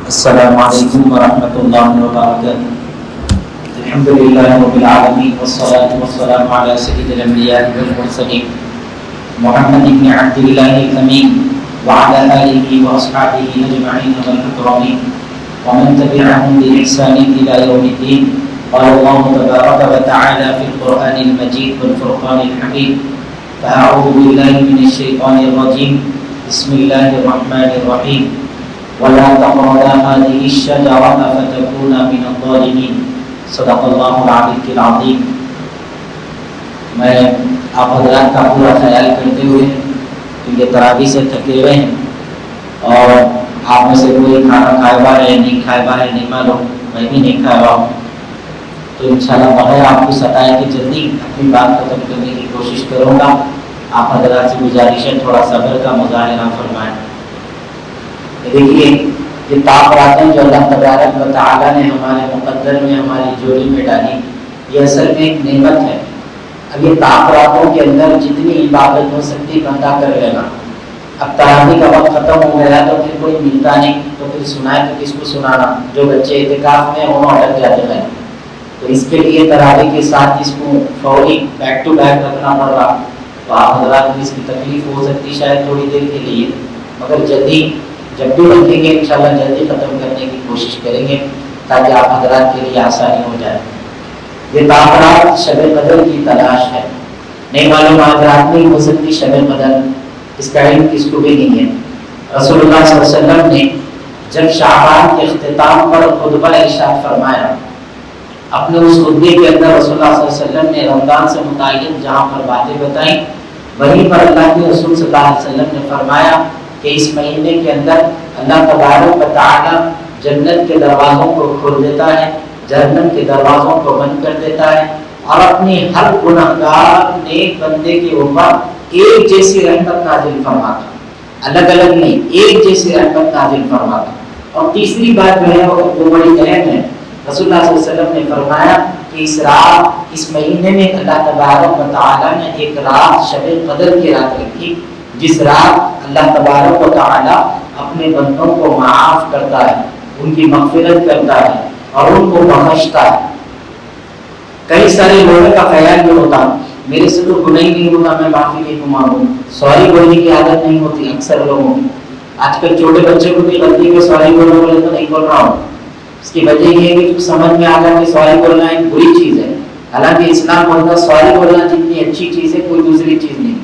السلام علیکم ورحمۃ اللہ وبرکاتہ۔ الحمد للہ رب العالمین والصلاة والسلام علی سید الانبیاء والمرسلین محمد بن عبد اللہ الامین وعلی آلہ واصحابہ اجمعین والمکرمین ومن تبعهم بإحسان إلى يوم الدين۔ قال الله تبارك وتعالى في القرآن المجيد والفرقان الحميد: فأعوذ بالله من الشيطان الرجيم، بسم الله الرحمن الرحيم، ولا تقربا هذه الشجرة فتكونا من الظالمين۔ صدق اللہ العلی العظیم۔ میں آپ حضرات کا پورا خیال کرتے ہوئے کیونکہ تراویح سے تھکے ہوئے ہیں اور آپ میں سے کوئی کھانا کھائے ہوا ہے نہیں کھائے ہوا ہے نہیں معلوم، میں بھی نہیں کھایا ہوا ہوں، تو انشاءاللہ بغیر آپ کو ستائے کہ جلدی اپنی بات ختم کرنے کی کوشش کروں گا۔ آپ حضرات سے گزارش ہے تھوڑا صبر کا مظاہرہ فرمائیں۔ دیکھیے یہ طاقتیں جو اللہ تبارک و تعالیٰ نے ہمارے مقدر میں ہماری جوڑی میں ڈالی، یہ اصل میں ایک نعمت ہے۔ اب یہ طاقتوں کے اندر جتنی عبادت ہو سکتی بندہ کر لینا۔ اب تراویح کا وقت ختم ہو گیا تو پھر کوئی ملتا نہیں تو پھر سنائے تو کس کو سنانا؟ جو بچے اعتکاف میں انہوں اٹک جاتے ہیں، تو اس کے لیے تراویح کے ساتھ اس کو فوری بیک ٹو بیک رکھنا پڑ رہا، تو آپ حضرات کی اس کی تکلیف ہو سکتی شاید تھوڑی دیر کے لیے، مگر جلدی جب بھی رکھیں گے انشاءاللہ جلدی ختم کرنے کی کوشش کریں گے تاکہ آپ حضرات کے لیے آسانی ہو جائے۔ یہ تعبیرات شب قدر کی تلاش ہے، نہیں معلوم حضرات نہیں ہو سکتی شب قدر، اس کا علم کس کو بھی نہیں ہے۔ رسول اللہ صلی اللہ علیہ وسلم نے جب شعبان کے اختتام پر خطبہ ارشاد فرمایا، اپنے اس خطبے کے اندر رسول اللہ صلی اللہ علیہ وسلم نے رمضان سے متعلق جہاں پر باتیں بتائیں، وہیں پر اللہ کے رسول صلی اللہ علیہ وسلم نے فرمایا کہ اس مہینے کے اندر اللہ تبارک و تعالی جنت کے دروازوں کو کھول دیتا ہے، جہنم کے دروازوں کو بند کر دیتا ہے، اور اپنی ہر گنہگار نیک بندے کے اوپر ایک جیسی رحمت نازل فرماتا، الگ الگ نہیں، ایک جیسی رحمت نازل فرماتا۔ اور تیسری بات جو ہے وہ بڑی اہم ہے، رسول اللہ صلی اللہ علیہ وسلم نے فرمایا کہ اس رات، اس مہینے میں اللہ تبارک و تعالی نے ایک رات شب قدر کی رات رکھی، جس رات اللہ تبارک و تعالی اپنے بندوں کو معاف کرتا ہے، ان کی مغفرت کرتا ہے اور ان کو بخشتا ہے۔ کئی سارے لوگوں کا خیال یہ ہوتا میرے سے تو گناہ ہی نہیں ہوتا، میں معافی نہیں مانگوں، سوری بولنے کی عادت نہیں ہوتی اکثر لوگوں کی۔ آج کل چھوٹے بچے کو بھی غلطی میں سوری بولنے بولے تو نہیں بول رہا ہوں، اس کی وجہ یہ ہے کہ سمجھ میں آ گیا کہ سوری بولنا ایک بری چیز ہے، حالانکہ اسلام بولتا سوری بولنا جتنی اچھی چیز ہے کوئی دوسری چیز نہیں۔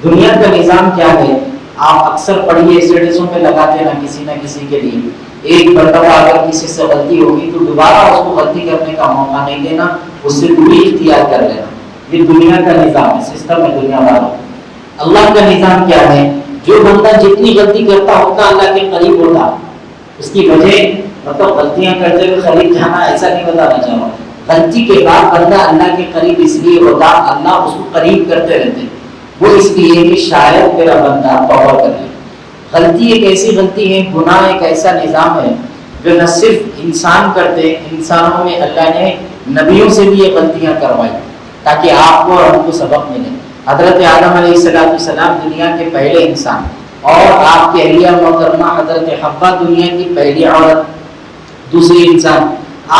دنیا کا نظام کیا ہے، آپ اکثر پڑھیے اسٹیٹسوں پہ لگاتے نا کسی نہ کسی کے لیے، ایک مرتبہ اگر کسی سے غلطی ہوگی تو دوبارہ اس کو غلطی کرنے کا موقع نہیں دینا، اس سے دوری اختیار کر لینا۔ یہ دنیا کا نظام ہے، سسٹم ہے دنیا والوں۔ اللہ کا نظام کیا ہے، جو بندہ جتنی غلطی کرتا ہوتا اللہ کے قریب ہوتا، اس کی وجہ مطلب غلطیاں کرتے ہوئے قریب جانا ایسا نہیں بتانا چاہ رہا، غلطی کے بعد بندہ اللہ کے قریب اس لیے ہوتا اللہ اس کو قریب کرتے رہتے، وہ اس لیے کہ شاید میرا بندہ توبہ کر لے۔ غلطی ایک ایسی غلطی ہے، گناہ ایک ایسا نظام ہے جو نہ صرف انسان کرتے، انسانوں میں اللہ نے نبیوں سے بھی یہ غلطیاں کروائی تاکہ آپ کو اور ہم کو سبق ملے۔ حضرت آدم علیہ السلام دنیا کے پہلے انسان، اور آپ کے اہلیہ محترمہ حضرت حوا دنیا کی پہلی عورت، دوسری انسان،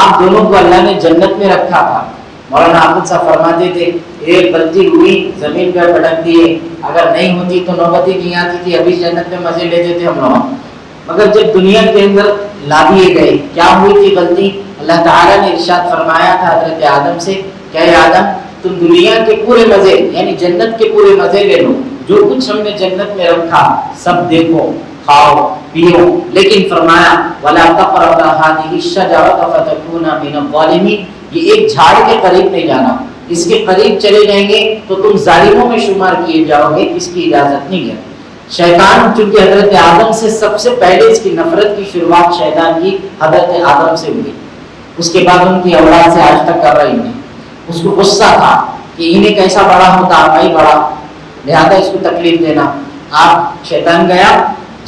آپ دونوں کو اللہ نے جنت میں رکھا تھا۔ مولانا احمد صاحب فرماتے تھے ایک غلطی ہوئی زمین پہ پٹک دیے، اگر نہیں ہوتی تو نوبت ہی نہیں آتی تھی، ابھی جنت میں مزے لیتے تھے ہم لوگ، مگر جب دنیا کے اندر لا دیے گئے کیا ہوئی تھی غلطی؟ اللہ تعالیٰ نے ارشاد فرمایا تھا حضرت آدم سے کہ اے آدم تم دنیا کے پورے مزے یعنی جنت کے پورے مزے لے لو، جو کچھ ہم نے جنت میں رکھا سب دیکھو کھاؤ پیو، لیکن فرمایا وَلَا تَقْرَبَا هَٰذِهِ الشَّجَرَةَ فَتَكُونَا مِنَ الظَّالِمِينَ، یہ ایک جھاڑ کے قریب نہیں جانا، اس کے قریب چلے جائیں گے تو تم ظالموں میں شمار کیے جاؤ گے، اس کی اجازت نہیں ہے۔ شیطان چونکہ حضرت آدم سے سب سے پہلے اس کی نفرت کی شروعات شیطان کی حضرت آدم سے ہوئی، اس کے بعد ان کی اولاد سے آج تک کر رہی ہے۔ اس کو غصہ تھا کہ انہیں کیسا بڑا ہوتا میں بڑا، لہذا اس کو تکلیف دینا۔ آپ شیطان گیا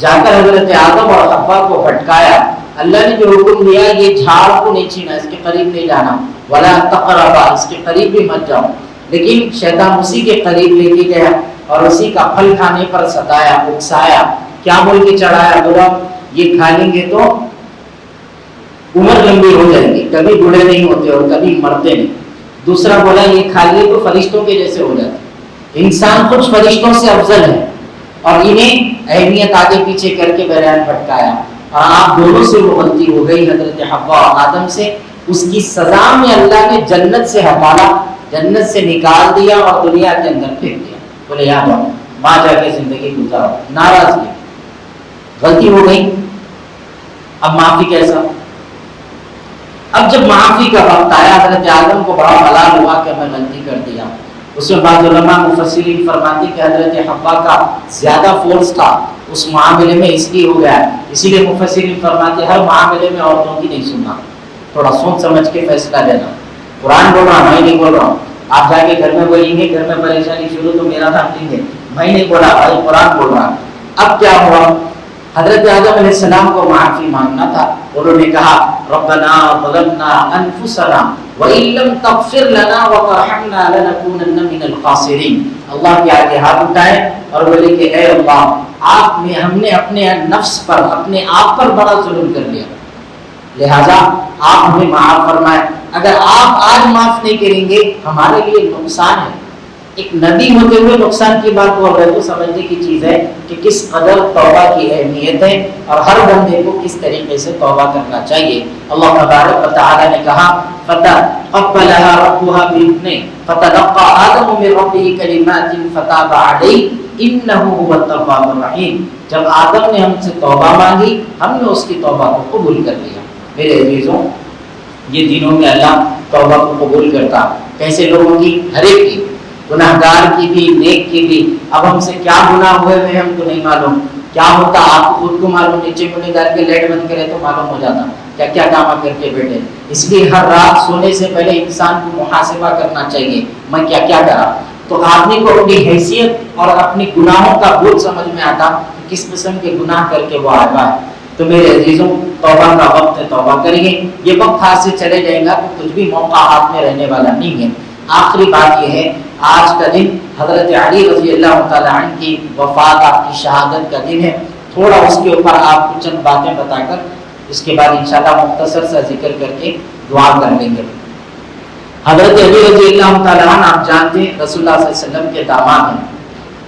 جا کر حضرت آدم اور حوا کو بھٹکایا، اللہ نے جو حکم دیا یہ جھاڑ کو نہیں چھینا، اس کے قریب نہیں جانا، ولا تقربا، اس کے قریب بھی مت جاؤ، لیکن شیطان اسی کے قریب لے کے گیا اور اسی کا پھل کھانے پر ستایا، اکسایا، کیا بول کے چڑھایا، بولا یہ کھا لیں گے تو عمر لمبی ہو جائے گی، کبھی بوڑھے نہیں ہوتے اور کبھی مرتے نہیں۔ دوسرا بولا یہ کھا لیے تو فرشتوں کے جیسے ہو جاتے، انسان کچھ فرشتوں سے افضل ہے، اور انہیں اہمیت آگے پیچھے کر کے بیان بھٹکایا، اور آپ دونوں سے وہ غلطی ہو گئی حضرت حوا اور آدم سے، اس کی سزا میں اللہ نے جنت سے ہٹالا، جنت سے نکال دیا اور دنیا کے اندر پھینک دیا۔ بولے یہاں ماں جا کے زندگی گزارو، ناراضگی، غلطی ہو گئی، اب معافی کیسا؟ اب جب معافی کا وقت آیا حضرت آدم کو بڑا ملال ہوا کہ میں غلطی کر دیا۔ اس میں بعض علماء مفسرین فرماتے کہ حضرت حوا کا زیادہ فورس تھا اس معاملے میں، اس لیے ہو گیا، اسی لیے مفسرین فرماتے ہر معاملے میں عورتوں کی نہیں سننا، تھوڑا سوچ سمجھ کے فیصلہ لینا۔ قرآن بول رہا میں نہیں بول رہا ہوں، آپ جا کے گھر میں بولیں گے گھر میں پریشانی شروع تو میرا نام لیں گے، میں نہیں بولا بھائی، قرآن بول رہا۔ اب کیا ہوا؟ حضرت آدم علیہ السلام کو معافی مانگنا تھا، انہوں نے کہا ربنا ظلمنا انفسنا وان لم تغفر لنا وترحمنا لنكونن من الخاسرین۔ اللہ کے آگے ہاتھ اٹھائے اور بولے کہ اے اللہ، ہم نے اپنے نفس پر، اپنے آپ پر بڑا ظلم کر لیا، لہذا آپ ہمیں معاف فرمائے۔ اگر آپ آج معاف نہیں کریں گے ہمارے لیے نقصان ہے۔ ایک نبی ہوتے ہوئے نقصان کی بات بول رہے تو سمجھنے کی چیز ہے کہ کس قدر توبہ کی اہمیت ہے اور ہر بندے کو کس طریقے سے توبہ کرنا چاہیے۔ اللہ تبارک و تعالی نے کہا فتقبلها ربها بإذنه فتلقى آدم من ربه كلمات فتاب عليه إنه هو التواب الرحيم۔ جب آدم نے ہم سے توبہ مانگی، ہم نے اس کی توبہ کو قبول کر لیا۔ میرے عزیزوں، یہ دنوں میں اللہ توبہ کو قبول کرتا، کیسے لوگوں کی؟ ہر ایک کی، گناہ گار کی بھی، نیک کی بھی۔ اب ہم سے کیا گناہ ہوئے ہوئے ہم کو نہیں معلوم، کیا ہوتا آپ خود کو معلوم، نیچے گناہ گار کے لائٹ بند کرے تو معلوم ہو جاتا کیا کیا کام کر کے بیٹھے۔ اس لیے ہر رات سونے سے پہلے انسان کو محاسبہ کرنا چاہیے، میں کیا کیا کرا۔ تو آدمی کو اپنی حیثیت اور اپنی گناہوں کا بوجھ سمجھ میں آتا کہ کس قسم کے گناہ کر کے وہ آیا ہے۔ تو میرے عزیزوں، توبہ کا وقت ہے، توبہ کریں گے، یہ وقت ہاتھ سے چلے جائے گا تو کچھ بھی موقع ہاتھ میں رہنے والا نہیں ہے۔ آخری بات یہ ہے، آج کا دن حضرت علی رضی اللہ تعالیٰ عنہ کی وفات، آپ کی شہادت کا دن ہے۔ تھوڑا اس کے اوپر آپ کو چند باتیں بتا کر اس کے بعد انشاءاللہ مختصر سا ذکر کر کے دعا کر لیں گے۔ حضرت علی رضی اللہ تعالیٰ عنہ آپ جانتے ہیں رسول اللہ صلی اللہ علیہ وسلم کے داماد ہیں۔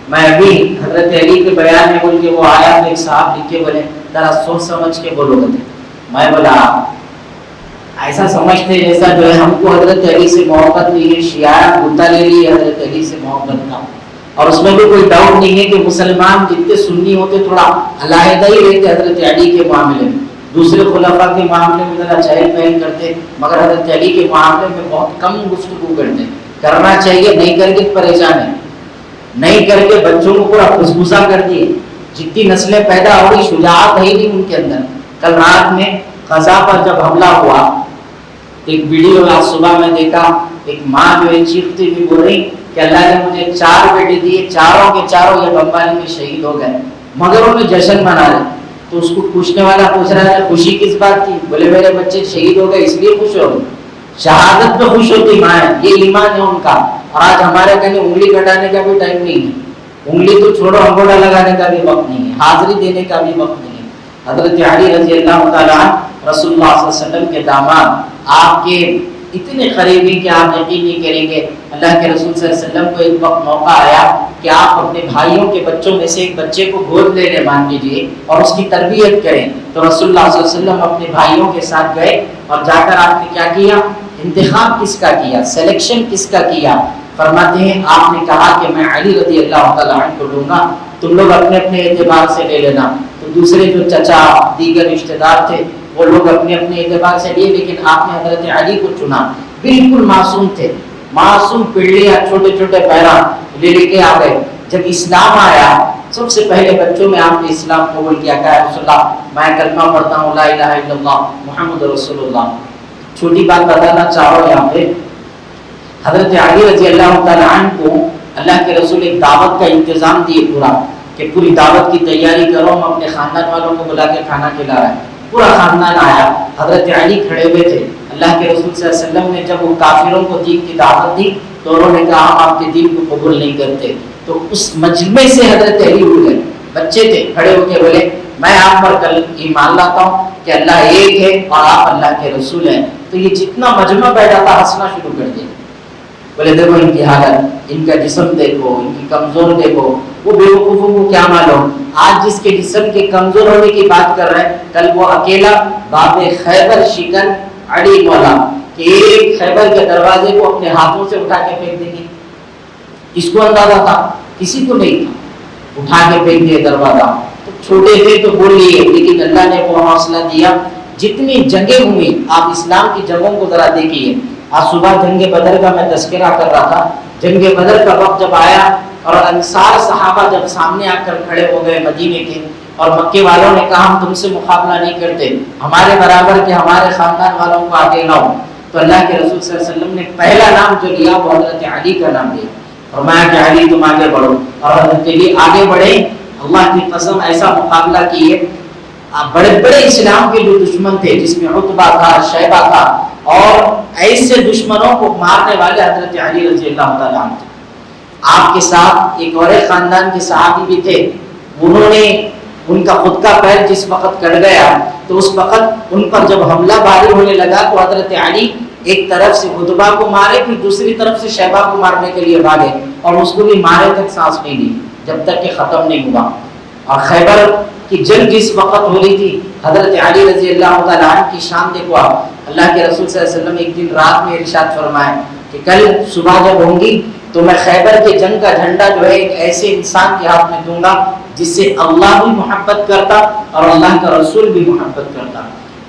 میں ابھی حضرت علی کے بیان میں بول کے وہ آیا تو ایک صاحب لکھ کے بولے ذرا سوچ سمجھ کے بولو گے۔ میں بولا ایسا سمجھتے جیسا جو ہے ہم کو حضرت علی سے محبت نہیں ہے، شیعہ بتا لے لی حضرت علی سے محبت کا، اور اس میں بھی کوئی ڈاؤٹ نہیں ہے کہ مسلمان جتنے سنی ہوتے تھوڑا علیحدہ ہی رہتے حضرت علی کے معاملے میں، دوسرے خلفاء کے معاملے میں ذرا چہل پہل کرتے، مگر حضرت علی کے معاملے میں بہت کم گفتگو کرتے۔ کرنا چاہیے، نہیں کر کے پریشان ہے، نہیں کر کے بچوں کو پورا خصوصا کر دیے، جتنی نسلیں پیدا ہو گئی شجاعت ہے ہی نہیں ان کے اندر۔ کل رات میں غزہ پر جب حملہ ہوا، ایک ویڈیو آج صبح میں دیکھا، ایک ماں جو ہے چیختی ہوئی بول رہی کہ اللہ نے مجھے 4 بیٹے دیے، چاروں کے چاروں یہ بمباری میں شہید ہو گئے، مگر انہیں جشن منا رہے۔ تو اس کو پوچھنے والا پوچھ رہا ہے خوشی کس بات کی؟ بولے میرے بچے شہید ہو گئے اس لیے خوش ہو گئے۔ شہادت پہ خوش ہوتی ماں ہے، یہ ایمان ہے ان کا۔ اور آج ہمارے کہنے انگلی کٹانے کا بھی ٹائم نہیں ہے، انگلی تو چھوڑو انگوٹھا لگانے کا بھی وقت نہیں ہے، حاضری دینے کا بھی وقت نہیں ہے۔ حضرت علی رضی اللہ تعالیٰ عنہ رسول اللہ صلی اللہ علیہ وسلم کے داماد، آپ کے اتنے قریبی کہ آپ یقین نہیں کریں گے، اللہ کے رسول صلی اللہ علیہ وسلم کو ایک وقت موقع آیا کہ آپ اپنے بھائیوں کے بچوں میں سے ایک بچے کو گود لے لیں مان لیجیے اور اس کی تربیت کریں۔ تو رسول اللہ صلی اللہ علیہ وسلم اپنے بھائیوں کے ساتھ گئے اور جا کر آپ نے کیا کیا؟ انتخاب کس کا کیا، سلیکشن کس کا کیا؟ فرماتے ہیں آپ نے کہا کہ میں علی رضی اللہ تعالیٰ عنہ کو لوں گا، تم لوگ اپنے اپنے اعتبار سے لے لینا۔ تو دوسرے جو چچا دیگر رشتہ دار تھے وہ لوگ اپنے اپنے اعتبار سے لیے، لیکن آپ نے حضرت علی کو چنا۔ بالکل معصوم تھے، معصوم پڑھلیاں چھوٹے چھوٹے پیران لے کے آ گئے۔ جب اسلام آیا سب سے پہلے بچوں میں آپ نے اسلام قبول کیا، کہا رسول اللہ میں کلمہ پڑھتا ہوں لا الہ الا اللہ محمد رسول اللہ۔ چھوٹی بات بتانا چاہ رہا ہوں یہاں پہ، حضرت علی رضی اللہ تعالیٰ عنہ کو اللہ کے رسول ایک دعوت کا انتظام دیے پورا، کہ پوری دعوت کی تیاری کرو، ہم اپنے خاندان والوں کو بلا کے کھانا کھلا رہے ہیں۔ پورا خاندان آیا، حضرت علی کھڑے ہوئے تھے۔ اللہ کے رسول صلی اللہ علیہ وسلم نے جب وہ کافروں کو دین کی دعوت دی تو انہوں نے کہا ہم آپ کے دین کو قبول نہیں کرتے۔ تو اس مجمع سے حضرت علی اٹھ گئے، بچے تھے، کھڑے ہو کے بولے میں آپ پر کل ایمان لاتا ہوں کہ اللہ ایک ہے اور آپ اللہ کے رسول ہیں، تو یہ جتنا مجمع بیٹھا تھا ہنسنا شروع کر دیا. بولے دیکھو ان کی حالت، ان کا جسم دیکھو، ان کی کمزور دیکھو. وہ بیوقوفوں کو کیا معلوم آج جس کے جسم کے کمزور ہونے کی بات کر رہے ہیں، کل وہ اکیلا باب خیبر شکن اڑی مولا کہ ایک خیبر کے دروازے کو اپنے ہاتھوں سے اٹھا کے پھینک دیں گے. اس کو اندازہ تھا، کسی کو نہیں تھا. اٹھا کے پھینک دیا دروازہ. تو چھوٹے تھے تو بول لیے، لیکن اللہ نے وہ حوصلہ دیا. جتنی جنگیں ہوئی، آپ اسلام کی جنگوں کو ذرا دیکھیے. آج صبح جنگ بدر کا میں تذکرہ کر رہا تھا. جنگ بدر کا وقت جب آیا اور انصار صحابہ جب سامنے آ کر کھڑے ہو گئے مدینے کے، اور مکے والوں نے کہا ہم تم سے مقابلہ نہیں کرتے، ہمارے برابر کے ہمارے خاندان والوں کو آگے لاؤ، تو اللہ کے رسول صلی اللہ علیہ وسلم نے پہلا نام جو لیا وہ حضرت علی کا نام لیا. فرمایا کہ علی تم آگے بڑھو. اور حضرت علی آگے بڑھے. اللہ کی قسم ایسا مقابلہ کیے. بڑے بڑے اسلام کے جو دشمن تھے جس میں عتبہ تھا، شیبہ تھا، اور ایسے دشمنوں کو مارنے والے حضرت علی رضی اللہ تعالیٰ عنہ تھے. آپ کے ساتھ ایک اور خاندان کے صحابی بھی تھے. انہوں نے ان کا خود کا پیر جس وقت کٹ گیا تو اس وقت ان پر جب حملہ باری ہونے لگا تو حضرت علی ایک طرف سے عتبہ کو مارے، پھر دوسری طرف سے شیبہ کو مارنے کے لیے بھاگے، اور اس کو بھی مارے تک سانس نہیں لی جب تک کہ ختم نہیں ہوا. اور خیبر کی جنگ جس وقت ہو رہی تھی، حضرت علی رضی اللہ تعالیٰ عنہ کی شان دیکھو آپ. اللہ کے رسول صلی اللہ علیہ وسلم ایک دن رات میں ارشاد فرمائے کہ کل صبح جب ہوں گی تو میں خیبر کے جنگ کا جھنڈا جو ہے ایک ایسے انسان کے ہاتھ میں دوں گا جس سے اللہ بھی محبت کرتا اور اللہ کا رسول بھی محبت کرتا.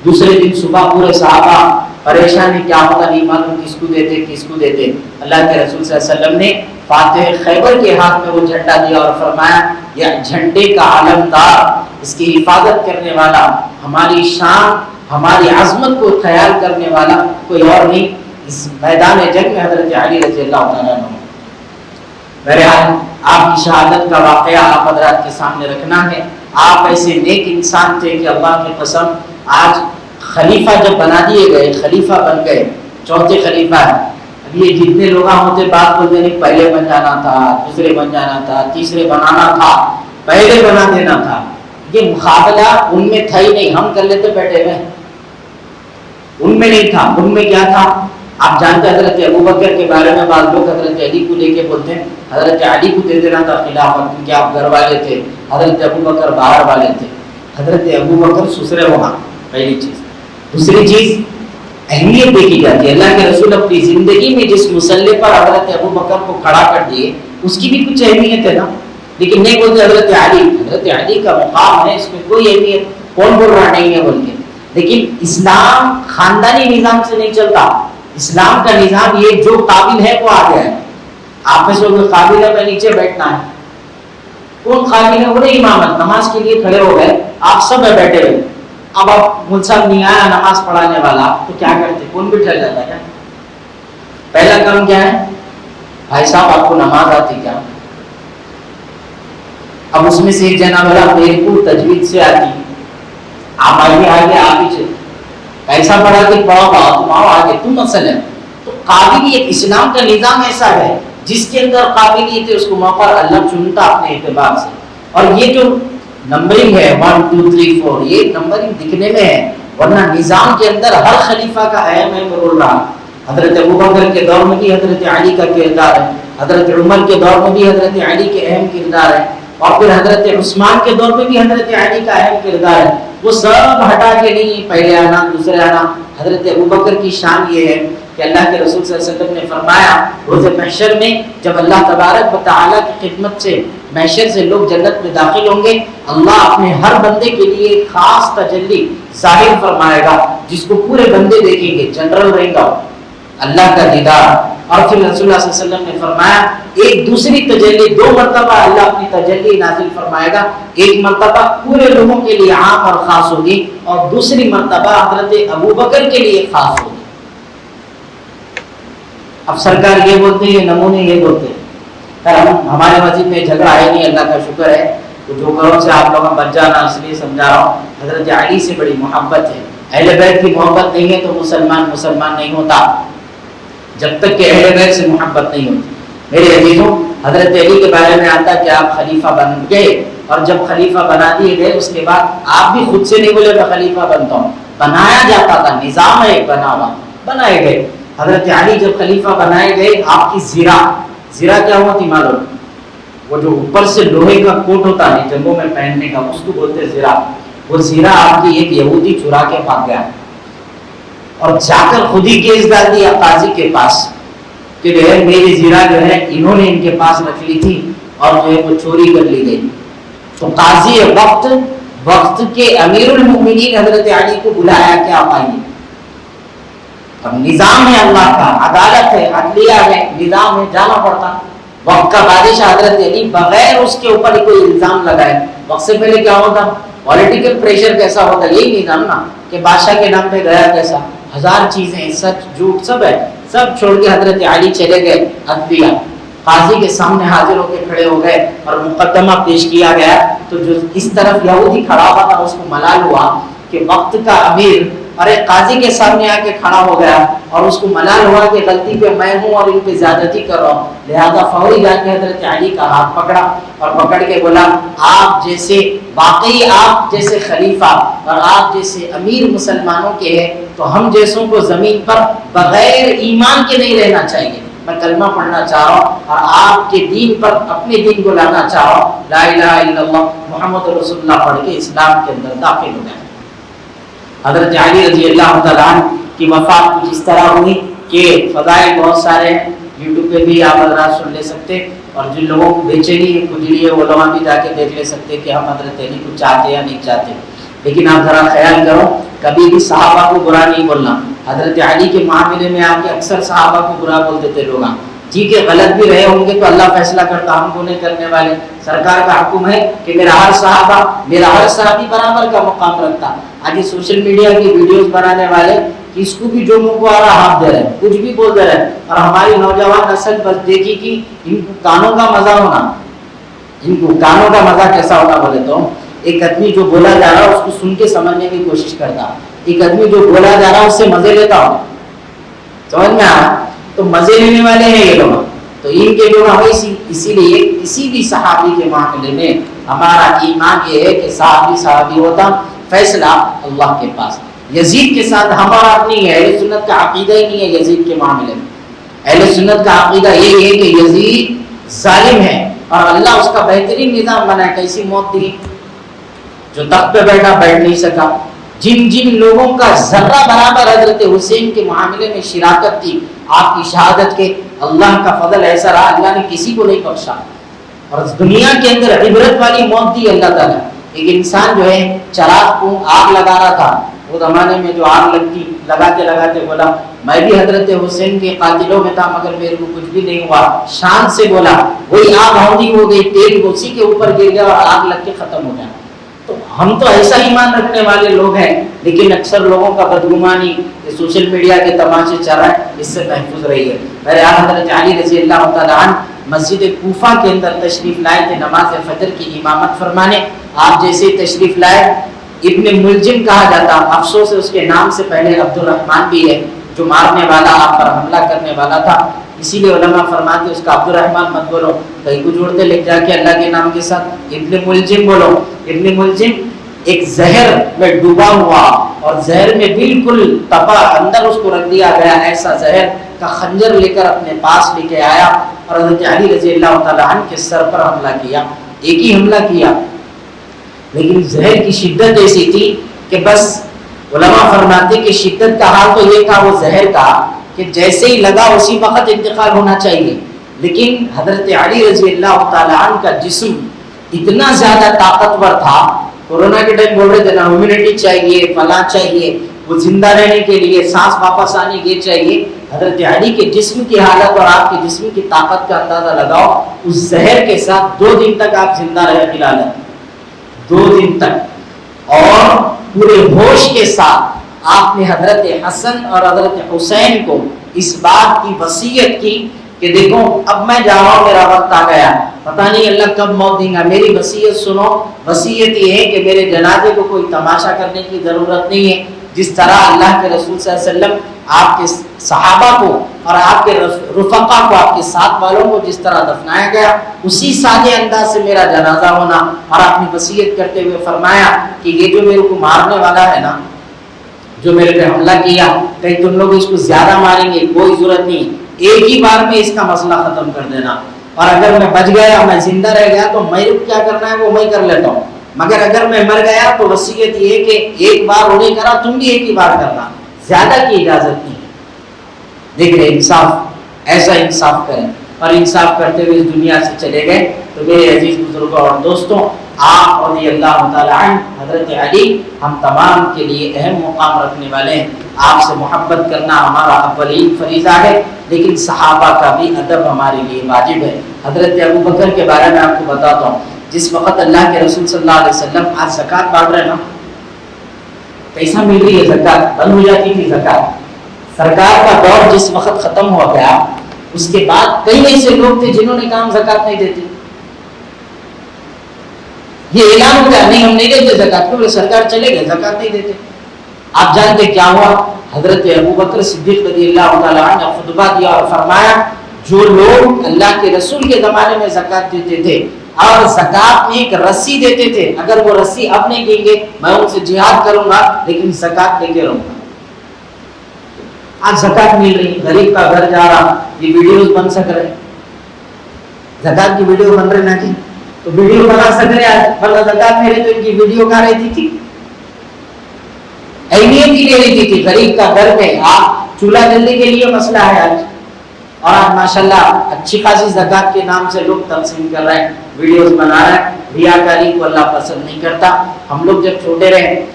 دوسرے دن صبح پورے صحابہ پریشان ہے، کیا ہوگا نہیں معلوم، کس کو دیتے کس کو دیتے. اللہ کے رسول صلی اللہ علیہ وسلم نے فاتح خیبر کے ہاتھ میں وہ جھنڈا دیا اور فرمایا یہ جھنڈے کا علمدار، اس کی حفاظت کرنے والا، ہماری شان ہماری عظمت کو خیال کرنے والا کوئی اور نہیں، اس میدان جنگ میں حضرت علی رضی اللہ تعالیٰ عنہ. بہرحال آپ کی شہادت کا واقعہ آپ حضرات کے سامنے رکھنا ہے. آپ ایسے نیک انسان تھے کہ اللہ کی قسم آج خلیفہ جب بنا دیے گئے، خلیفہ بن گئے، چوتھے خلیفہ ہے. اب یہ جتنے لوگ ہوتے بات بولتے نہیں، پہلے بن جانا تھا، دوسرے بن جانا تھا، تیسرے بنانا تھا، پہلے بنا دینا تھا. یہ مقابلہ ان میں تھا ہی نہیں، ہم کر لیتے بیٹھے ہوئے. ان میں نہیں تھا. ان میں کیا تھا آپ جانتے ہیں؟ حضرت ابوبکر کے بارے میں بعض لوگ حضرت علی کو لے کے بولتے ہیں حضرت علی کو دے دینا تھا خلافت کیونکہ آپ گھر والے تھے، حضرت ابوبکر باہر والے تھے. حضرت ابوبکر سسرے ہونا پہلی چیز. دوسری چیز اہمیت دیکھی جاتی ہے. اللہ کے رسول اپنی زندگی میں جس مسلح پر حضرت ابوبکر کو کھڑا کر دیے اس کی بھی کچھ اہمیت ہے نا. لیکن نہیں بولتے حضرت علی، حضرت علی کا مقام ہے، اس میں کوئی اہمیت، کون بول رہا نہیں ہے بول کے. لیکن اسلام خاندانی نظام سے نہیں چلتا. اسلام کا نظام یہ جو قابل ہے وہ آ گیا ہے. آپ میں سے کوئی قابل ہے میں نیچے بیٹھنا ہے، کون قابل ہے وہ نہیں. امامت نماز کے لیے کھڑے ہو گئے، آپ سب ہے بیٹھے ہوئے. اب آپ مجھ صاحب نہیں آیا نماز پڑھانے والا تو کیا کرتے؟ کون بھی ٹھہر جاتا ہے کیا؟ پہلا کام کیا ہے؟ بھائی صاحب آپ کو نماز آتی کیا؟ اب اس میں سے ایک جنا بولا میرے کو تجوید سے آتی. آپ آئیے آگے، آپ ہی ایسا پڑھا کہ پڑھو تم آؤ آگے، تم اصل ہے. تو قابلیت اسلام کا نظام ایسا ہے جس کے اندر قابلیت ہے اس کو موقع اللہ چنتا اپنے اعتبار سے. اور یہ جو نمبرنگ ہے 1 2 3 4 یہ نمبرنگ دکھنے میں ہے، ورنہ نظام کے اندر ہر خلیفہ کا اہم رول رہا. حضرت ابوبکر کے دور میں بھی حضرت علی کا کردار ہے، حضرت عمر کے دور میں بھی حضرت علی کے اہم کردار ہے، اور پھر حضرت عثمان کے دور میں بھی حضرت علی کا اہم کردار ہے. وہ سب ہٹا کے نہیں پہلے آنا دوسرے آنا. حضرت ابوبکر کی شان یہ ہے کہ اللہ کے رسول صلی اللہ علیہ وسلم نے فرمایا روز محشر میں جب اللہ تبارک و تعالیٰ کی خدمت سے محشر سے لوگ جنت میں داخل ہوں گے، اللہ اپنے ہر بندے کے لیے ایک خاص تجلی ظاہر فرمائے گا جس کو پورے بندے دیکھیں گے، جنرل رہے گا اللہ کا دیدار. اور پھر رسول اللہ صلی اللہ علیہ وسلم نے فرمایا ایک دوسری تجلی 2 مرتبہ اللہ اپنی تجلی نازل فرمائے گا. ایک مرتبہ پورے لوگوں کے لیے عام اور خاص ہوگی، اور دوسری مرتبہ حضرت ابوبکر کے لیے خاص ہوگی. اب سرکار یہ بولتے ہیں، یہ نمونے یہ بولتے ہیں. ہمارے مسجد میں جھگڑا ہے نہیں، اللہ کا شکر ہے. تو جو گھروں سے آپ لوگوں بچ جانا اس لیے سمجھا رہا ہوں. حضرت علی سے بڑی محبت ہے. اہل بیت کی محبت نہیں ہے تو مسلمان نہیں ہوتا جب تک کہ اہل بیت سے محبت نہیں ہوتی. میرے عزیزوں، حضرت علی کے بارے میں آتا کہ آپ خلیفہ بن گئے اور جب خلیفہ بنا دیے گئے اس کے بعد آپ بھی خود سے نہیں بولے میں خلیفہ بنتا ہوں، بنایا جاتا تھا، نظام ہے بنا ہوا، بنائے گئے۔ حضرت علی جب خلیفہ بنائے گئے، آپ کی زرہ کیا ہوا تھی معلوم؟ وہ جو اوپر سے لوہے کا کوٹ ہوتا ہے جنگوں میں پہننے کا، اس کو بولتے زرہ۔ وہ زرہ آپ کی ایک یہودی چرا کے بھاگ گیا اور جا کر خود ہی کیس ڈال دیا قاضی کے پاس کہ جو ہے میری زرہ جو ہے انہوں نے ان کے پاس رکھ لی تھی اور جو ہے وہ چوری کر لی گئی۔ تو قاضی وقت کے امیر المؤمنین حضرت علی کو بلایا کہ آپ آئیے۔ اب نظام ہے اللہ کا، عدالت ہے، عدلیہ ہے، نظام ہے، جانا پڑتا۔ وقت کا بادشاہ حضرت علی بغیر اس کے اوپر کوئی الزام لگائے، وقت سے پہلے کیا ہوتا؟ پولیٹیکل پریشر کیسا ہوتا؟ یہی نظام نا کہ بادشاہ کے نام پہ گیا کیسا، ہزار چیزیں سچ جھوٹ سب ہے، سب چھوڑ کے حضرت علی چلے گئے عدلیہ، قاضی کے سامنے حاضر ہو کے کھڑے ہو گئے اور مقدمہ پیش کیا گیا۔ تو جو اس طرف یہودی کھڑا ہوا تھا اس کو ملال ہوا کہ وقت کا امیر ارے قاضی کے سامنے آ کے کھڑا ہو گیا، اور اس کو ملال ہوا کہ غلطی پہ میں ہوں اور ان پہ زیادتی کر رہا ہوں، لہذا فوری جا کے حضرت علی کا ہاتھ پکڑا اور پکڑ کے بولا آپ جیسے واقعی آپ جیسے خلیفہ اور آپ جیسے امیر مسلمانوں کے ہیں تو ہم جیسوں کو زمین پر بغیر ایمان کے نہیں رہنا چاہیے۔ میں کلمہ پڑھنا چاہ رہا ہوں اور آپ کے دین پر اپنے دین کو لانا چاہ رہا ہوں، لا الہ الا اللہ محمد رسول اللہ پڑھ کے اسلام کے اندر داخل ہو گئے۔ حضرت علی رضی اللہ تعالیٰ عنہ کی وفات کچھ اس طرح ہوئی کہ فضائل بہت سارے ہیں، یوٹیوب پہ بھی آپ حضرات سن لے سکتے، اور جن لوگوں کو بے چینی ہے کجلی ہے وہ لوگ بھی جا کے دیکھ لے سکتے کہ ہم حضرت علی کو چاہتے یا نہیں چاہتے۔ لیکن آپ ذرا خیال کرو، کبھی بھی صحابہ کو برا نہیں بولنا۔ حضرت علی کے معاملے میں آپ کے اکثر صحابہ کو برا بول دیتے لوگ، جی کہ غلط بھی رہے ہوں گے تو اللہ فیصلہ کرتا، ہم کو نہیں کرنے والے۔ سرکار کا حکم ہے کہ میرا ہر صحابی برابر کا مقام رکھتا۔ آج سوشل میڈیا کی ویڈیوز بنانے والے کس کو بھی جو منہ کو آ رہا ہاتھ دے رہے ہیں، کچھ بھی بول دے رہے ہیں، اور ہماری نوجوان نسل بس دیکھی کہ ان کو کانوں کا مزہ ہونا، ان کو کانوں کا مزہ کیسا ہونا بولے تو ایک آدمی جو بولا جا رہا ہے اس کو سن کے سمجھنے کی کوشش کرتا، ایک آدمی جو بولا جا رہا ہے اس سے مزے لیتا ہوں، سمجھ میں آیا؟ تو مزے لینے والے ہیں یہ لوگ، تو ان کے جو ہے اسی لیے کسی بھی صحابی کے معاملے میں ہمارا ایمان یہ ہے کہ صحابی ہوتا، فیصلہ اللہ کے پاس۔ یزید کے ساتھ ہمارا نہیں ہے، اہل سنت کا عقیدہ ہی نہیں ہے یزید کے معاملے میں۔ اہل سنت کا عقیدہ یہ ہے کہ یزید ظالم ہے اور اللہ اس کا بہترین نظام بنایا، کیسی موت دی، جو تخت پہ بیٹھا بیٹھ نہیں سکا۔ جن لوگوں کا ذرہ برابر حضرت حسین کے معاملے میں شراکت تھی آپ کی شہادت کے، اللہ کا فضل ایسا رہا اللہ نے کسی کو نہیں بخشا، اور دنیا کے اندر عبرت والی موت دی اللہ تعالیٰ۔ ایک انسان جو ہے چراغ کو آگ لگا رہا تھا، وہ زمانے میں جو آگ لگتی لگاتے بولا میں بھی حضرت حسین کے قاتلوں میں تھا مگر میرے کو کچھ بھی نہیں ہوا، شان سے بولا، وہی آگ ہوندی ہو گئی، تیل اسی کے اوپر گر گیا اور آگ لگ کے ختم ہو گیا۔ تو ہم تو ایسا ایمان رکھنے والے لوگ ہیں، لیکن اکثر لوگوں کا بدگمانی سوشل میڈیا کے تماشے چل رہا ہے، اس سے محفوظ رہی ہے۔ میرے حضرت علی رضی اللہ تعالیٰ عنہ مسجد کوفہ کے اندر تشریف لائے تھے نماز فجر کی امامت فرمانے۔ آپ جیسے تشریف لائے، ابن ملجم کہا جاتا، افسوس ہے اس کے نام سے پہلے عبد الرحمن بھی ہے، جو مارنے والا آپ پر حملہ کرنے والا تھا، اسی لیے علماء فرماتے اس کا عبد الرحمن مت بولو، کہیں کو جوڑتے لکھ جا کے اللہ کے نام کے ساتھ ابن ملجم بولو۔ ابن ملجم ایک زہر میں ڈوبا ہوا اور زہر میں بالکل تپا اندر اس کو رکھ دیا گیا، ایسا زہر کا خنجر لے کر اپنے پاس لے کے آیا اور حضرت علی رضی اللہ تعالیٰ عنہ کے سر پر حملہ کیا۔ ایک ہی حملہ کیا، لیکن زہر کی شدت ایسی تھی کہ بس علماء فرماتے کہ شدت کا حال تو یہ تھا وہ زہر کا کہ جیسے ہی لگا اسی وقت انتقال ہونا چاہیے، لیکن حضرت علی رضی اللہ تعالیٰ عنہ کا جسم اتنا زیادہ طاقتور تھا، کورونا کے ٹائم بول رہے تھے نا امیونٹی چاہیے، فلاں چاہیے، وہ زندہ رہنے کے لیے سانس واپس آنے کے چاہیے۔ حضرت علی کے جسم کی حالت اور آپ کے جسم کی طاقت کا اندازہ لگاؤ، اس زہر کے ساتھ 2 دن تک آپ زندہ رہے خلالت، 2 دن تک، اور پورے ہوش کے ساتھ آپ نے حضرت حسن اور حضرت حسین کو اس بات کی وصیت کی کہ دیکھو اب میں جا رہا ہوں، میرا وقت آ گیا، پتہ نہیں اللہ کب موت دیں گا، میری وصیت سنو۔ وصیت یہ ہے کہ میرے جنازے کو کوئی تماشا کرنے کی ضرورت نہیں ہے، جس طرح اللہ کے رسول صلی اللہ علیہ وسلم آپ کے صحابہ کو اور آپ کے رفقا کو، آپ کے ساتھ والوں کو جس طرح دفنایا گیا، اسی سادے انداز سے میرا جنازہ ہونا۔ اور آپ نے وصیت کرتے ہوئے فرمایا کہ یہ جو میرے کو مارنے والا ہے نا، جو میرے پہ حملہ کیا، کہیں تم لوگ اس کو زیادہ ماریں گے، کوئی ضرورت نہیں، ایک ہی بار میں اس کا مسئلہ ختم کر دینا، اور اگر میں بچ گیا، میں زندہ رہ گیا تو میں کیا کرنا ہے وہ میں کر لیتا ہوں، مگر اگر میں مر گیا تو وصیت یہ ہے کہ ایک بار انہیں کرا، تم بھی ایک ہی بار کرنا، زیادہ کی اجازت نہیں۔ دیکھ رہے انصاف، ایسا انصاف کریں، اور انصاف کرتے ہوئے اس دنیا سے چلے گئے۔ تو میرے عزیز بزرگوں اور دوستوں، آپ رضی اللہ تعالیٰ عنہ حضرت علی ہم تمام کے لیے اہم مقام رکھنے والے ہیں۔ آپ سے محبت کرنا ہمارا اولین فریضہ ہے، لیکن صحابہ کا بھی ادب ہمارے لیے واجب ہے۔ حضرت ابو بکر کے بارے میں آپ کو بتاتا ہوں، جس وقت اللہ کے رسول صلی اللہ علیہ وسلم آج زکوٰۃ بانٹ رہے ہیں نا، پیسہ مل رہی ہے، زکوٰۃ بند ہو جاتی تھی، زکوٰۃ سرکار کا دور جس وقت ختم ہو گیا، اس کے بعد کئی ایسے لوگ تھے جنہوں نے کہا ہم زکوٰۃ نہیں دیتے، یہ اعلان ہو گیا نہیں ہم نہیں دیتے زکوٰۃ، کیونکہ سرکار چلے گئے، زکوٰۃ نہیں دیتے۔ آپ جانتے کیا ہوا؟ حضرت ابو بکر صدیق رضی اللہ تعالیٰ عنہ نے خطبہ دیا اور فرمایا جو لوگ اللہ کے رسول کے زمانے میں زکوٰۃ دیتے تھے اور زکوٰۃ میں ایک رسی دیتے تھے، اگر وہ رسی اب نہیں دیں گے میں ان سے جہاد کروں گا، لیکن زکوٰۃ دے کے رہوں گا۔ آج زکوٰۃ مل رہی، غریب کا گھر جا رہا، یہ ویڈیوز بن سک رہے، زکوٰۃ کی ویڈیو بن رہے نا جی، تو ویڈیو بنا سک رہے آج، ورنہ زکوٰۃ میرے تو ان کی ویڈیو کہاں رہتی تھی، اہمیت ہی لے رہی تھی۔ غریب کا گھر میں آپ چولہا جلدی کے لیے مسئلہ ہے آج، اور آج ماشاءاللہ اچھی خاصی زکوٰۃ کے نام سے لوگ تقسیم کر رہے ہیں، ویڈیوز بنا رہے ہیں۔ ریاکاری کو اللہ پسند نہیں کرتا۔ ہم لوگ جب چھوٹے رہے،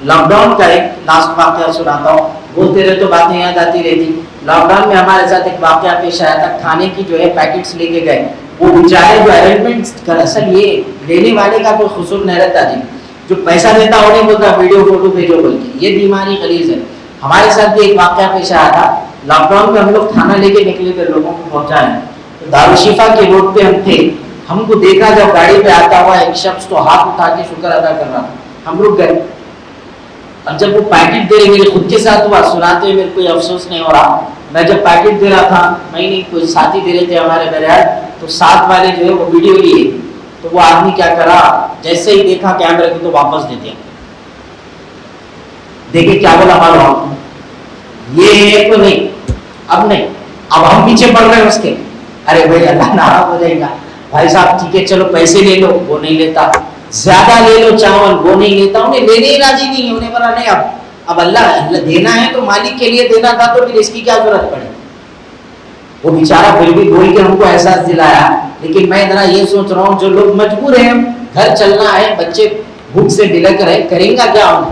لاک ڈاؤن کا ایک لاسٹ واقعہ سناتا ہوں، بولتے رہے تو باتیں یاد آتی رہتی۔ لاک ڈاؤن میں ہمارے ساتھ ایک واقعہ پیش آیا تھا، کھانے کی جو ہے پیکٹس لے کے گئے، وہ بیچارے جو ارینجمنٹ اصل یہ لینے والے کا کوئی قصور نہیں رہتا جی، جو پیسہ دیتا انہیں بولتا ویڈیو فوٹو بھیجو بول کے، یہ بیماری غلیظ ہے۔ ہمارے ساتھ بھی ایک واقعہ پیش آیا تھا، لاک ڈاؤن میں ہم لوگ کھانا لے کے نکلے تھے لوگوں کو پہنچانے، تو دارالشفا کے روڈ پہ ہم تھے، ہم کو دیکھا جب گاڑی پہ آتا ہوا ایک شخص تو ہاتھ اٹھا کے شکر ادا کر رہا تھا، ہم لوگ گئے، اب جب وہ پیکٹ دے رہے، میرے خود کے ساتھ ہوا، سناتے ہوئے میرے کوئی افسوس نہیں ہو رہا، میں جب پیکٹ دے رہا تھا، میں نہیں کوئی ساتھی دے رہے تھے ہمارے بہرحال، تو ساتھ والے جو ہے وہ ویڈیو لیے، تو وہ آدمی کیا کرا، جیسے ہی دیکھا کیمرے کو تو واپس دے دیا۔ دیکھے کیا بولا معلوم، یہ تو نہیں، اب نہیں، اب ہم پیچھے پڑ رہے ہیں اس کے، ارے بھائی اللہ ناراض ہو جائے گا، بھائی صاحب ٹھیک ہے چلو پیسے لے لو، وہ نہیں لیتا، زیادہ لے لو چاول، وہ نہیں لیتا، انہیں لینے ہی راضی نہیں، انہیں بولا نہیں اب اللہ دینا ہے تو مالک کے لیے دینا تھا، تو پھر اس کی کیا ضرورت پڑی۔ وہ بیچارہ پھر بھی بول کے ہم کو احساس دلایا، لیکن میں ذرا یہ سوچ رہا ہوں جو لوگ مجبور ہیں، گھر چلنا ہے، بچے بھوک سے بلک رہے، کریں گا کیا انہیں،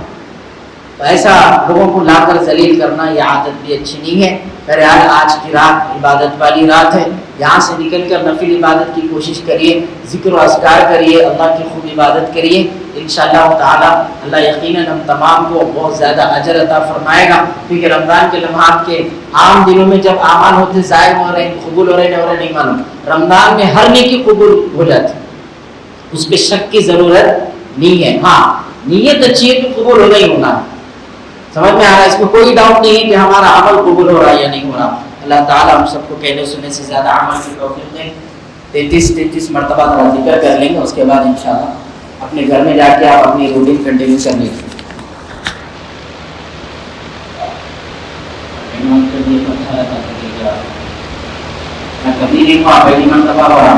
تو ایسا لوگوں کو لا کر ذلیل کرنا یہ عادت بھی اچھی نہیں ہے۔ بہرحال آج کی رات عبادت والی رات ہے، یہاں سے نکل کر نفل عبادت کی کوشش کریے، ذکر و اذکار کریے، اللہ کی خوب عبادت کریے، انشاءاللہ تعالی اللہ یقیناً ہم تمام کو بہت زیادہ اجر عطا فرمائے گا، کیونکہ رمضان کے لمحات کے عام دنوں میں جب اعمال ہوتے ضائع ہو رہے ہیں، قبول ہو رہے ہیں نہیں معلوم، رمضان میں ہر نیکی قبول ہو جاتی، اس پہ شک کی ضرورت نہیں ہے۔ ہاں نیت اچھی ہے تو قبول ہونا ہی ہونا، سمجھ میں آ رہا ہے، اس میں کوئی ڈاؤٹ نہیں ہے کہ ہمارا عمل قبول ہو رہا ہے یا نہیں ہو رہا۔ اللہ تعالیٰ ہم سب کو کہنے سننے سے زیادہ عمل کی توفیق دے۔ 33 مرتبہ کا ذکر کر لیں گے، اس کے بعد انشاءاللہ اپنے گھر میں جا کے آپ اپنی روٹین کنٹینیو کر لیں گے۔ میں کبھی نہیں ہوا پہلی مرتبہ ہو رہا،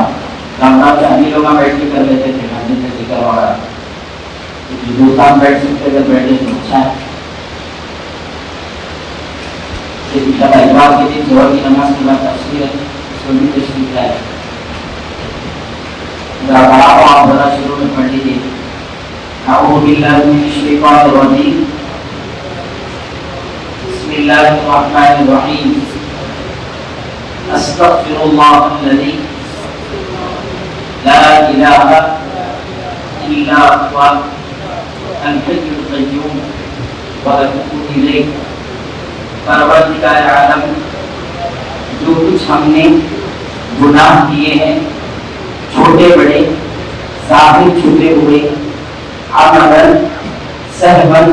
رمضان کے ابھی لوگ بیٹھ کے کر لیتے تھے، مسجد میں ذکر ہو رہا ہے، دوستان بیٹھ سکتے اگر بیٹھے تو اچھا ہے۔ اتوار کے دن ظہر کی نماز کے بعد تفسیر ہے، اس کو بھی تشریف لائے، آپ ذرا شروع میں پڑھ لیجیے۔ اعوذ باللہ من الشیطان الرجیم، بسم اللہ الرحمن الرحیم، استغفر اللہ الذی لا الہ الا هو الحی القیوم واتوب الیہ۔ پروردگار عالم، جو کچھ ہم نے گناہ کیے ہیں، چھوٹے بڑے، ظاہر چھپے ہوئے، عملاً سہواً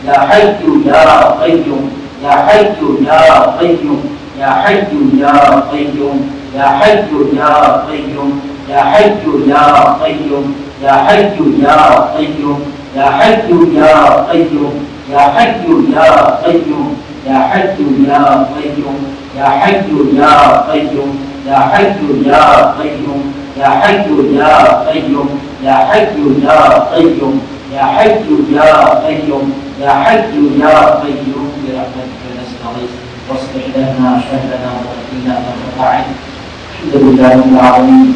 یا حی یا قیوم یا حی یا قیوم یا حی یا قیوم یا حی یا قیوم یا حی یا قیوم یا حی یا قیوم یا حی یا قیوم یا حی یا قیوم یا حی یا قیوم یا حی یا قیوم یا حی یا قیوم یا حی یا قیوم یا حی یا قیوم یا حی یا قیوم یا حی یا قیوم برحمتک نستغیث واصلح لنا شأننا وقنا عذاب النار. الحمد لله رب العالمين.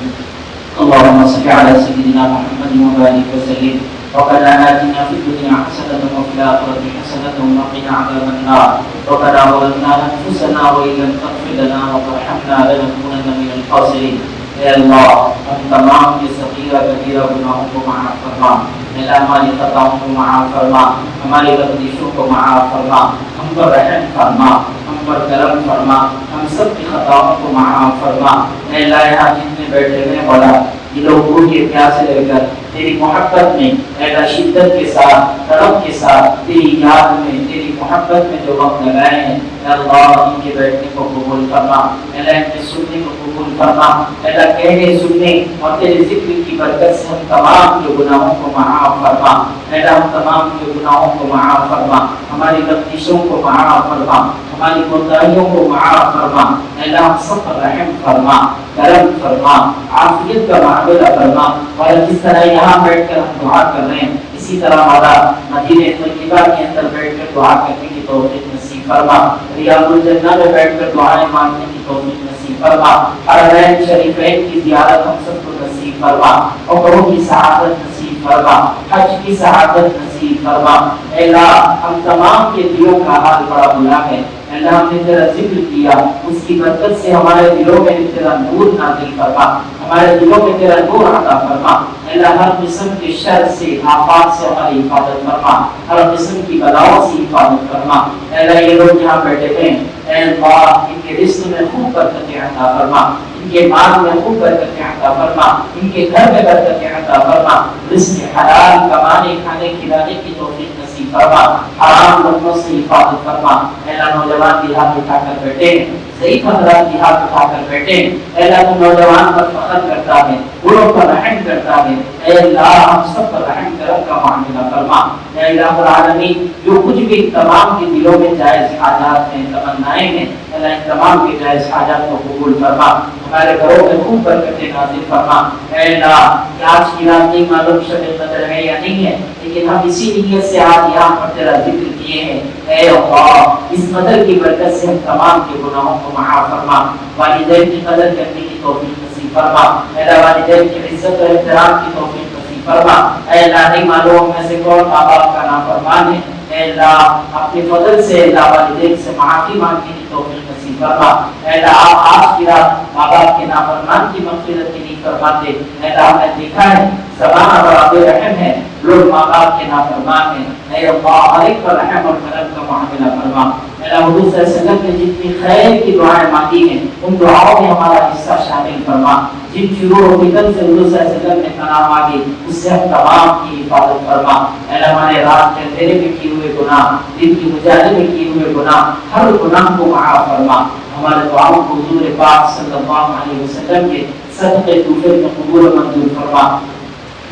اللهم صل على سيدنا محمد وبارك وسلم. ربنا آتنا في الدنيا حسنة وفي الآخرة حسنة وقنا عذاب النار. ربنا ظلمنا أنفسنا وإن لم تغفر لنا وترحمنا لنكونن من الخاسرين. اے اللہ ہم تمام کے صغیرہ کبیرہ گناہوں کو معاف فرما. اے اللہ ہماری خطاؤں کو معاف فرما، ہماری لغزشوں کو معاف فرما، ہم پر رحم فرما، ہم پر کرم فرما، ہم سب کی خطاؤں کو معاف فرما. اے اللہ یہاں جتنے بیٹھے ہوئے مولا یہ لوگ بھوک کے پیاسے لے کر تیری محبت میں اے اللہ شدت کے ساتھ تڑپ کے ساتھ تیری یاد میں تیری محبت میں جو وقت لگائے ہیں اے اللہ ان کے بیٹھنے کو قبول فرما. اے اللہ ان کے سننے کو قبول فرما. اے اللہ کہنے سننے اور تیرے ذکر کی برکت سے ہم تمام کے گناہوں کو معاف فرما. اے اللہ ہم تمام کے گناہوں کو معاف فرما، ہماری لغزشوں کو معاف فرما، ہماری کوتاہیوں کو معاف فرما. اے اللہ ہم سب پر رحم فرما، کرم فرما، عافیت کا معاملہ فرما. اور جس طرح یہاں بیٹھ کر ہم دعا کر رہے ہیں اسی طرح مولا مدینہ طیبہ کے اندر بیٹھ کر دعا کرنے کی توفیق نصیب فرما. ریاض الجنہ میں بیٹھ کر دعائیں مانگنے کی توفیق نصیب فرما. حرمین شریفین کی زیارت ہم سب کو نصیب فرما، عمروں کی سعادت نصیب فرما، حج کی سعادت نصیب فرما. اے اللہ ہم تمام کے دلوں کا حال بڑا بلا ہے. اے اللہ ہم نے تیرا ذکر کیا، اس کی برکت سے ہمارے دلوں میں تیرا نور نازل فرما، ہمارے دلوں میں تیرا نور عطا فرما. اے اللہ ہر قسم کے شر سے آفات سے ہماری حفاظت فرما، ہر قسم کی بلاؤں سے حفاظت فرما. اے اللہ یہ لوگ یہاں بیٹھے ہیں اے اللہ ان کے رزق میں خوب برکتیں عطا فرما، ان کے مال میں خوب برکتیں عطا فرما، ان کے گھر میں برکتیں عطا فرما. رزق حلال کمانے کھانے کھلانے کی توفیق نصیب فرما، حرام لقموں سے حفاظت فرما. اے اللہ نوجوان بھی ہاتھ اٹھا کر بیٹھے، ضعیف حضرات بھی ہاتھ اٹھا کر بیٹھے. اے اللہ تو نوجوان پر فخر کرتا ہے، بوڑھوں پر رحم کرتا ہے. اے اللہ ہم سب پر رحم کرم کا معاملہ فرما. اے الہ العالمین جو کچھ بھی تمام کے دلوں میں جائز حاجات ہیں، تمنائیں ہیں، اللہ ان تمام کے جائز حاجات کو قبول فرما. ہمارے گھروں میں خوب برکتیں نازل فرما. اے اللہ آج کی رات نہیں معلوم شب قدر ہے یا نہیں ہے، لیکن ہم اسی نیت سے آج یہاں پر تیرا ذکر کیے ہیں. اے اللہ اس قدر کی برکت سے ہم تمام کے گناہوں کو معاف فرما. والدین کی قدر کرنے کی توفیق نصیب فرما. اے اللہ والدین کی عزت اور احترام کی توفیق نصیب فرما. اے اللہ نہیں معلوم میں سے کون ماں باپ کا نافرمان ہے، اے اللہ اپنے فضل سے اللہ والدین سے معافی مانگنے کی توفیق نصیب فرما. اے اللہ آپ آج کی رات ماں باپ کے نافرمان کی مغفرت کی نہیں فرماتے. اے اللہ ہم نے دیکھا ہے زمانہ بڑا بے رحم ہے، لوگ ماں باپ کے نافرمان ہیں. اے اللہ ہر ایک پر رحم اور کرم کا معاملہ فرما. اے اللہ حضور صلی اللہ علیہ وسلم نے جتنی خیر کی دعائیں مانگی ہیں ان دعاؤں میں ہمارا حصہ شامل فرما. جن شروع و فتن سے حضور صلی اللہ علیہ وسلم نے پناہ مانگی اس سے ہم تمام کی حفاظت فرما. اے اللہ ہمارے رات کے اندھیرے میں کیے ہوئے گناہ، دن کی اجالے میں کیے ہوئے گناہ، ہر گناہ کو معاف فرما. ہمارے دعاؤں کو حضور پاک صلی اللہ علیہ وسلم کے صدقے توفیق میں قبول و منظور فرما.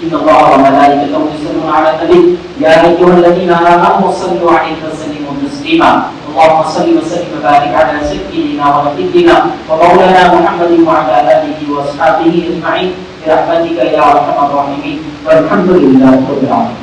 ان اللہ و ملائکتہ یصلون علی النبی یا ایھا الذین آمنوا صلوا علیہ وسلموا تسلیما. اللهم صل وسلم وبارك على سيدنا ونبينا ومولانا محمد وعلى اله واصحابه اجمعين برحمتك يا ارحم الراحمين والحمد لله رب العالمين.